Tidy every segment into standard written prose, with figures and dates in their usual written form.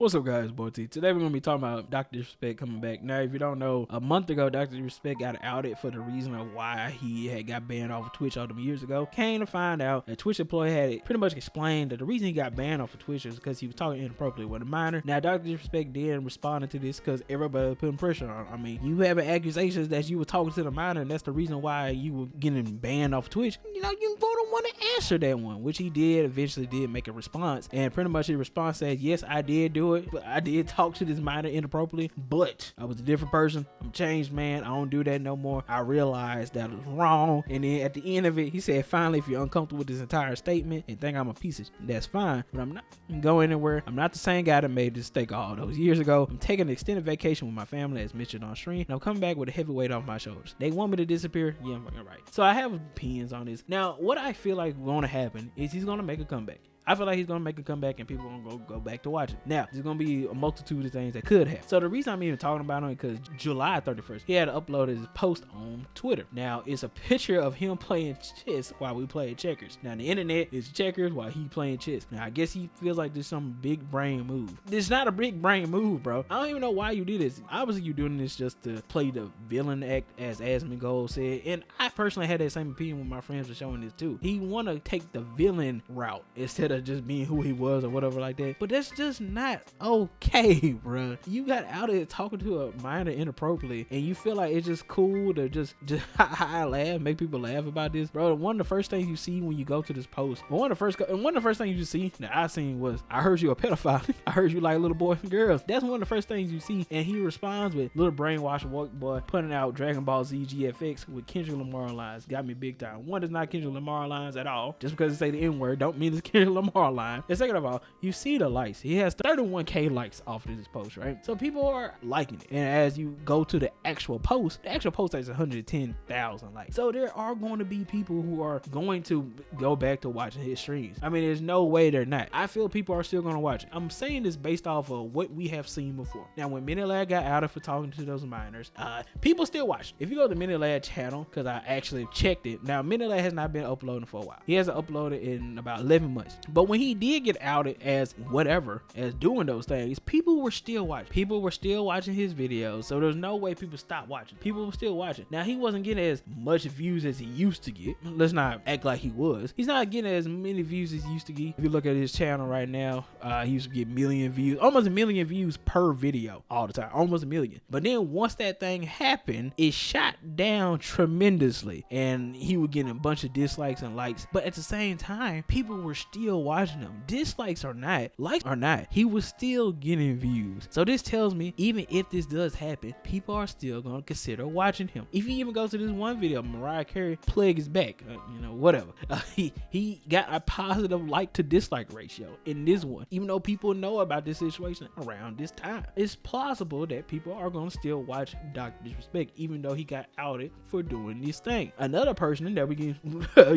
What's up, guys? Boy T. Today we're going to be talking about Dr. Disrespect coming back. Now, if you don't know, a month ago, Dr. Disrespect got outed for the reason of why he had got banned off of Twitch all them years ago. Came to find out a Twitch employee had pretty much explained that the reason he got banned off of Twitch is because he was talking inappropriately with a minor. Now, Dr. Disrespect did respond to this because everybody putting pressure on him. I mean, you having accusations that you were talking to the minor, and that's the reason why you were getting banned off of Twitch. You know, you don't want to answer that one, which he did eventually did make a response. And pretty much his response said, yes, I did do it, but I did talk to this minor inappropriately, but I was a different person. I'm a changed man. I don't do that no more. I realized that it was wrong. And then at the end of it, he said, finally, if you're uncomfortable with this entire statement and think I'm a piece of shit, that's fine, but I'm not going anywhere. I'm not the same guy that made this mistake all those years ago. I'm taking an extended vacation with my family, as mentioned on stream, and I'm coming back with a heavy weight off my shoulders. They want me to disappear? Yeah, I'm fucking right. So I have opinions on this. Now, what I feel like is going to happen is he's going to make a comeback. I feel like he's going to make a comeback and people are going to go back to watch it. Now, there's going to be a multitude of things that could happen. So the reason I'm even talking about him is because July 31st, he had to upload his post on Twitter. Now, it's a picture of him playing chess while we played checkers. Now, the internet is checkers while he playing chess. Now, I guess he feels like there's some big brain move. It's not a big brain move, bro. I don't even know why you did this. Obviously, you're doing this just to play the villain act, as Asmongold said. And I personally had that same opinion when my friends were showing this too. He want to take the villain route instead of just being who he was or whatever like that. But that's just not okay, bro. You got out there talking to a minor inappropriately and you feel like it's just cool to just laugh, make people laugh about this, bro. One of the first things you see when you go to this post, one of the first things you see that I seen was, I heard you a pedophile. I heard you like little boys and girls. That's one of the first things you see. And he responds with little brainwash woke boy putting out Dragon Ball Z GFX with Kendrick Lamar lines. Got me big time. One is not Kendrick Lamar lines at all. Just because it say the N-word don't mean it's Kendrick Lamar line. And second of all, you see the likes. He has 31K likes off of this post, right? So people are liking it. And as you go to the actual post has 110,000 likes. So there are going to be people who are going to go back to watching his streams. I mean, there's no way they're not. I feel people are still going to watch it. I'm saying this based off of what we have seen before. Now, when Minilad got outed for talking to those minors, people still watch. If you go to the Minilad channel, because I actually checked it. Now, Minilad has not been uploading for a while. He hasn't uploaded in about 11 months. But when he did get outed as whatever, as doing those things, people were still watching. People were still watching his videos. So there's no way people stopped watching. People were still watching. Now, he wasn't getting as much views as he used to get. Let's not act like he was. He's not getting as many views as he used to get. If you look at his channel right now, he used to get million views, almost 1 million views per video all the time, almost 1 million. But then once that thing happened, it shot down tremendously and he was getting a bunch of dislikes and likes. But at the same time, people were still watching him. Dislikes or not, likes or not, he was still getting views. So this tells me, even if this does happen, people are still going to consider watching him. If you even go to this one video, Mariah Carey plague is back, whatever. He got a positive like to dislike ratio in this one, even though people know about this situation around this time. It's plausible that people are going to still watch Dr. Disrespect, even though he got outed for doing this thing. Another person that we can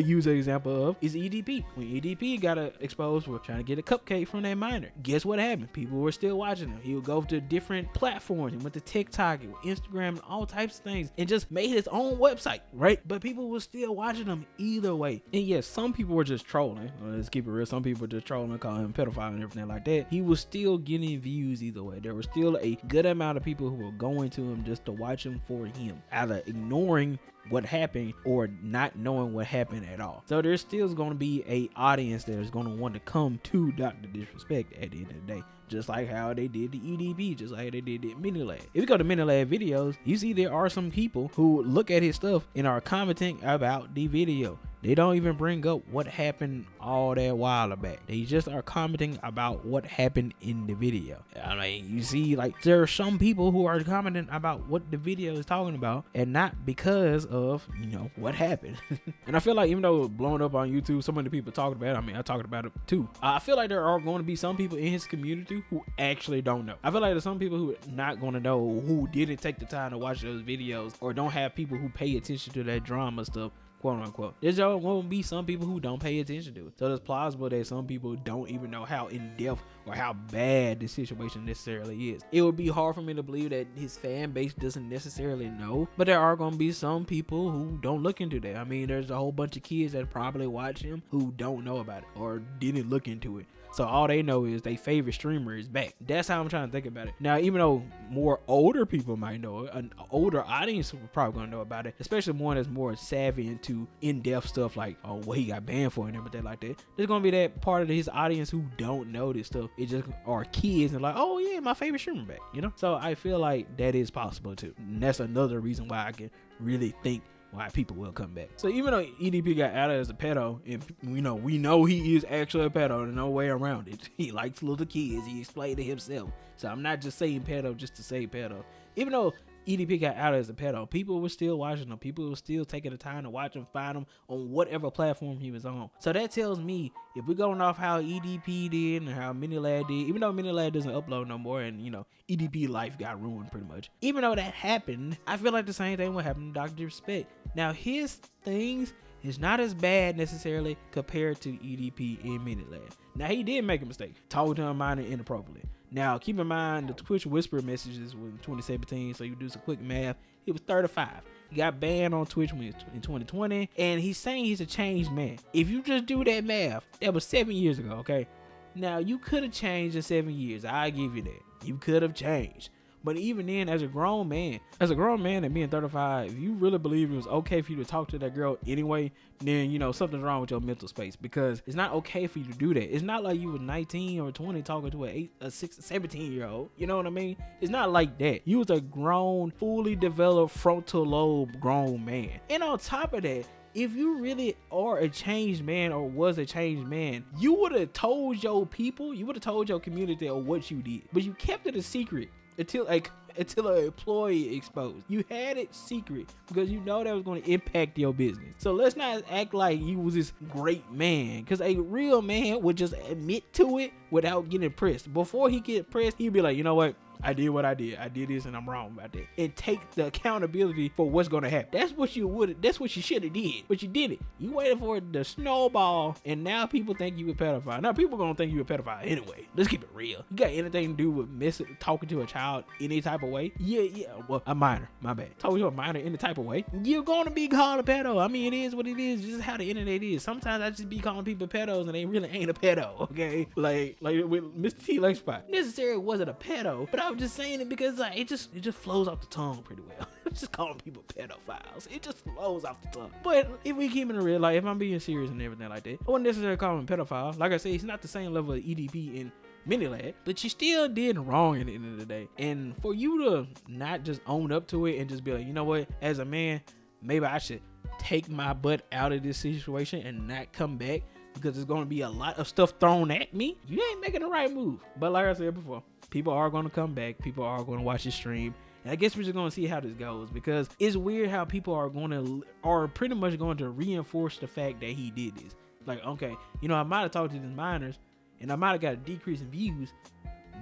use an example of is EDP. When EDP got exposed for trying to get a cupcake from that minor, guess what happened? People were still watching him. He would go to different platforms. He went to TikTok, Instagram, and all types of things, and just made his own website, right? But people were still watching him either way. And yes, some people were just trolling. Let's keep it real. Some people were just trolling, calling him pedophile and everything like that. He was still getting views either way. There was still a good amount of people who were going to him just to watch him for him, either ignoring what happened or not knowing what happened at all. So there's still going to be a audience that is going to want to come to Dr. Disrespect at the end of the day, just like how they did the EDP, just like they did the Minilad. If you go to Minilad videos, you see there are some people who look at his stuff and are commenting about the video. They don't even bring up what happened all that while back. They just are commenting about what happened in the video. I mean, you see, like, there are some people who are commenting about what the video is talking about and not because of, what happened. And I feel like even though it's blowing up on YouTube, so many people talking about it. I mean, I talked about it too. I feel like there are going to be some people in his community who actually don't know. I feel like there's some people who are not going to know, who didn't take the time to watch those videos, or don't have people who pay attention to that drama stuff, quote unquote. There's going to be some people who don't pay attention to it. So it's plausible that some people don't even know how in depth or how bad the situation necessarily is. It would be hard for me to believe that his fan base doesn't necessarily know, but there are going to be some people who don't look into that. I mean, there's a whole bunch of kids that probably watch him who don't know about it or didn't look into it. So all they know is their favorite streamer is back. That's how I'm trying to think about it. Now, even though more older people might know, an older audience will probably gonna know about it, especially one that's more savvy into in-depth stuff like, oh, what he got banned for and everything like that. There's gonna be that part of his audience who don't know this stuff. It just are kids and like, oh yeah, my favorite streamer back, you know? So I feel like that is possible too. And that's another reason why I can really think why people will come back. So even though EDP got outed as a pedo, and we know he is actually a pedo, there's no way around it. He likes little kids. He explained it himself. So I'm not just saying pedo just to say pedo. Even though EDP got outed as a pedo, people were still watching him. People were still taking the time to watch him, find him on whatever platform he was on. So that tells me, if we're going off how EDP did and how Minilad did, even though Minilad doesn't upload no more and, EDP life got ruined pretty much. Even though that happened, I feel like the same thing would happen to Dr. Disrespect. Now, his things is not as bad necessarily compared to EDP and Minilad. Now, he did make a mistake. Talked to a minor inappropriately. Now, keep in mind, the Twitch whisper messages was in 2017, so you do some quick math. He was 35. He got banned on Twitch in 2020, and he's saying he's a changed man. If you just do that math, that was 7 years ago, okay? Now, you could have changed in 7 years. I give you that. You could have changed. But even then, as a grown man at being 35, if you really believe it was okay for you to talk to that girl anyway, then, something's wrong with your mental space, because it's not okay for you to do that. It's not like you were 19 or 20 talking to a 17-year-old. You know what I mean? It's not like that. You was a grown, fully developed frontal lobe grown man. And on top of that, if you really are a changed man or was a changed man, you would have told your people, you would have told your community of what you did. But you kept it a secret until an employee exposed. You had it secret because you know that was going to impact your business. So let's not act like you was this great man, because a real man would just admit to it without getting pressed. Before he get pressed, he'd be like, you know what? I did what I did. I did this and I'm wrong about that. And take the accountability for what's going to happen. That's what you should have did. But you did it. You waited for it to snowball, and now people think you a pedophile. Now people going to think you a pedophile anyway. Let's keep it real. You got anything to do with talking to a child any type of way? Yeah. Well, a minor. My bad. Talking to a minor any type of way, you're going to be called a pedo. I mean, it is what it is. This is how the internet is. Sometimes I just be calling people pedos and they really ain't a pedo. Okay? Like with Mr. T Lexpot. Necessarily wasn't a pedo, but I'm just saying it because it just flows off the tongue pretty well. Just calling people pedophiles, it just flows off the tongue. But if we keep it in real life, if I'm being serious and everything like that, I wouldn't necessarily call him a pedophile. Like I said, he's not the same level of EDP and Minilad, but you still did wrong at the end of the day. And for you to not just own up to it and just be like, you know what, as a man, maybe I should take my butt out of this situation and not come back, because there's going to be a lot of stuff thrown at me, you ain't making the right move. But like I said before, people are going to come back. People are going to watch this stream. And I guess we're just going to see how this goes, because it's weird how people are pretty much going to reinforce the fact that he did this. Like, okay, I might have talked to these minors and I might have got a decrease in views,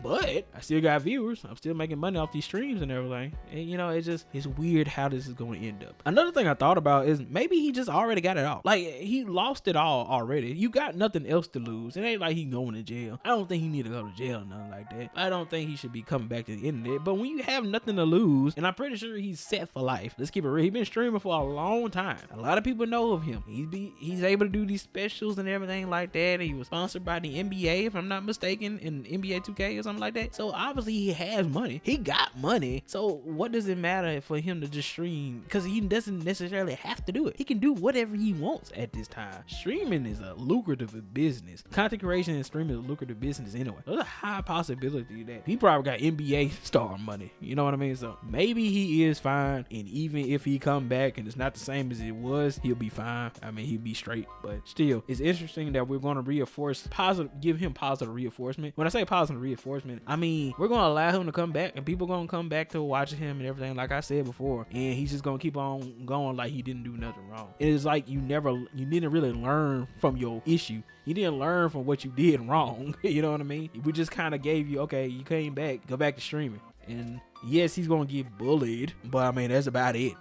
but I still got viewers. I'm still making money off these streams and everything. And it's weird how this is going to end up. Another thing I thought about is maybe he just already got it off. Like, he lost it all already. You got nothing else to lose. It ain't like he going to jail. I don't think he need to go to jail or nothing like that. I don't think he should be coming back to the internet. But when you have nothing to lose, and I'm pretty sure he's set for life. Let's keep it real. He's been streaming for a long time. A lot of people know of him. He's able to do these specials and everything like that. He was sponsored by the NBA, if I'm not mistaken, in NBA 2K or something like that. So obviously he has money. He got money. So what does it matter for him to just stream? Because he doesn't necessarily have to do it. He can do whatever he wants at this time. Streaming is a lucrative business. Content creation and streaming is a lucrative business anyway. There's a high possibility that he probably got NBA star money. You know what I mean? So maybe he is fine. And even if he come back and it's not the same as it was, he'll be fine. I mean, he'll be straight. But still, it's interesting that we're going to give him positive reinforcement. When I say positive reinforcement, I mean, we're going to allow him to come back, and people going to come back to watch him and everything, like I said before. And he's just going to keep on going like he didn't do nothing wrong. It is like you didn't really learn from your issue. You didn't learn from what you did wrong. You know what I mean? We just kind of gave you, okay, you came back, go back to streaming. And yes, he's going to get bullied, but I mean, that's about it.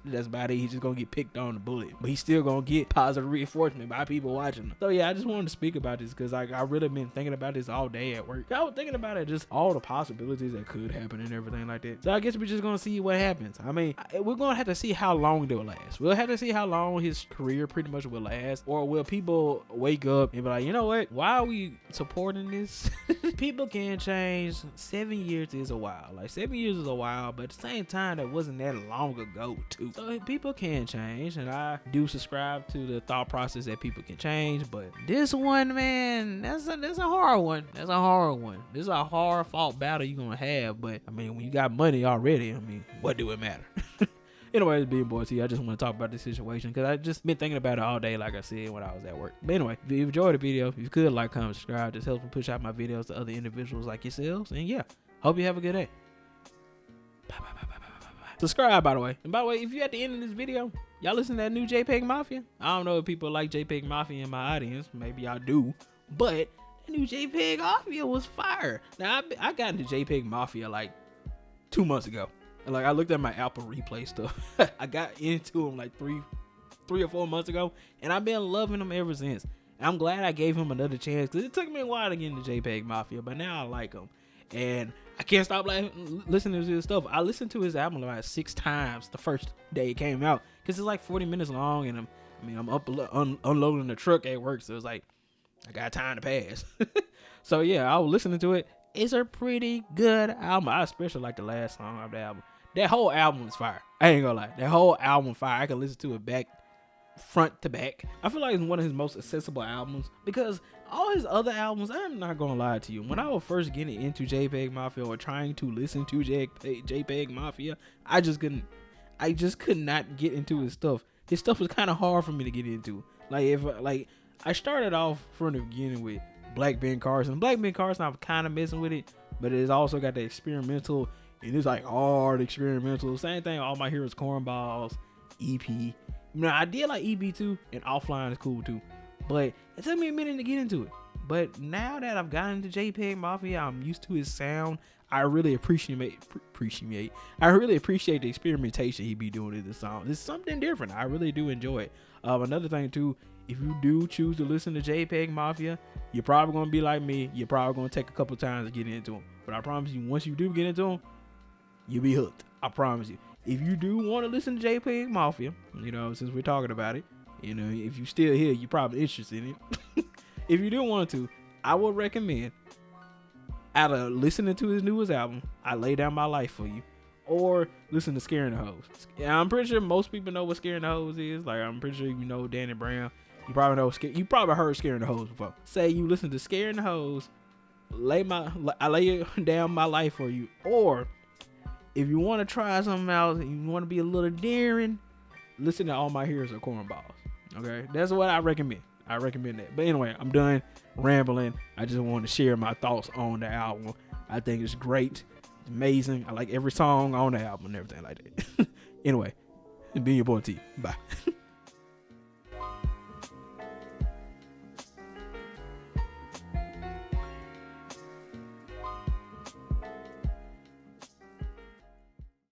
That's about it. He's just gonna get picked on the bullet, but he's still gonna get positive reinforcement by people watching him. So yeah, I just wanted to speak about this because I really been thinking about this all day at work. I was thinking about it, just all the possibilities that could happen and everything like that. So I guess we're just gonna see what happens. I mean, we're gonna have to see how long they'll last. We'll have to see how long his career pretty much will last, or will people wake up and be like, you know what? Why are we supporting this? People can change. 7 years is a while. Like 7 years is a while, but at the same time, that wasn't that long ago too. So people can change, and I do subscribe to the thought process that people can change. But this one, man, that's a hard one. That's a hard one. This is a hard fought battle you're gonna have. But I mean, when you got money already, I mean, what do it matter? Anyway, it's Being Boy T. I just want to talk about this situation because I just been thinking about it all day, like I said, when I was at work. But anyway, if you enjoyed the video, if you could like, comment, subscribe. This helps me push out my videos to other individuals like yourselves. And yeah, hope you have a good day. Bye, bye, bye, bye, bye, bye. Subscribe, by the way. And by the way, if you at the end of this video, y'all listen to that new JPEGMAFIA. I don't know if people like JPEGMAFIA in my audience. Maybe y'all do. But the new JPEGMAFIA was fire. Now, I got into JPEGMAFIA like 2 months ago. Like I looked at my Apple replay stuff. I got into them like three or 4 months ago, and I've been loving them ever since. And I'm glad I gave him another chance because it took me a while to get into JPEGMAFIA, but now I like him, and I can't stop listening to his stuff. I listened to his album like 6 times the first day it came out because it's like 40 minutes long, and I'm unloading the truck at work, so it's like I got time to pass. So yeah, I was listening to it. It's a pretty good album. I especially like the last song of the album. That whole album is fire. I ain't gonna lie. That whole album fire. I can listen to it front to back. I feel like it's one of his most accessible albums because all his other albums, I'm not gonna lie to you. When I was first getting into JPEGMAFIA or trying to listen to JPEGMAFIA, I just could not get into his stuff. His stuff was kind of hard for me to get into. I started off from the beginning with Black Ben Carson. Black Ben Carson, I'm kind of messing with it, but it's also got the experimental, and it's like hard experimental. Same thing, All My Heroes, Cornballs, EP. I did like EP too, and Offline is cool too, but it took me a minute to get into it. But now that I've gotten into JPEGMAFIA, I'm used to his sound. I really appreciate the experimentation he be doing in the song. It's something different. I really do enjoy it. Another thing too, if you do choose to listen to JPEGMAFIA, you're probably gonna be like me. You're probably gonna take a couple times to get into him. But I promise you, once you do get into him, you'll be hooked. I promise you. If you do want to listen to JPEGMAFIA, since we're talking about it, if you're still here, you're probably interested in it. If you do want to, I would recommend, out of listening to his newest album, I Lay Down My Life For You, or listen to Scaring the Hoes. Yeah, I'm pretty sure most people know what Scaring the Hoes is. Like, I'm pretty sure you know Danny Brown. You probably heard Scaring the Hoes before. Say you listen to Scaring the Hoes, I lay down my life for you. Or if you want to try something else and you want to be a little daring, listen to All My Heroes Are Cornballs. Okay, that's what I recommend. I recommend that. But anyway, I'm done rambling. I just want to share my thoughts on the album. I think it's great. It's amazing. I like every song on the album and everything like that. Anyway, be your boy T. Bye.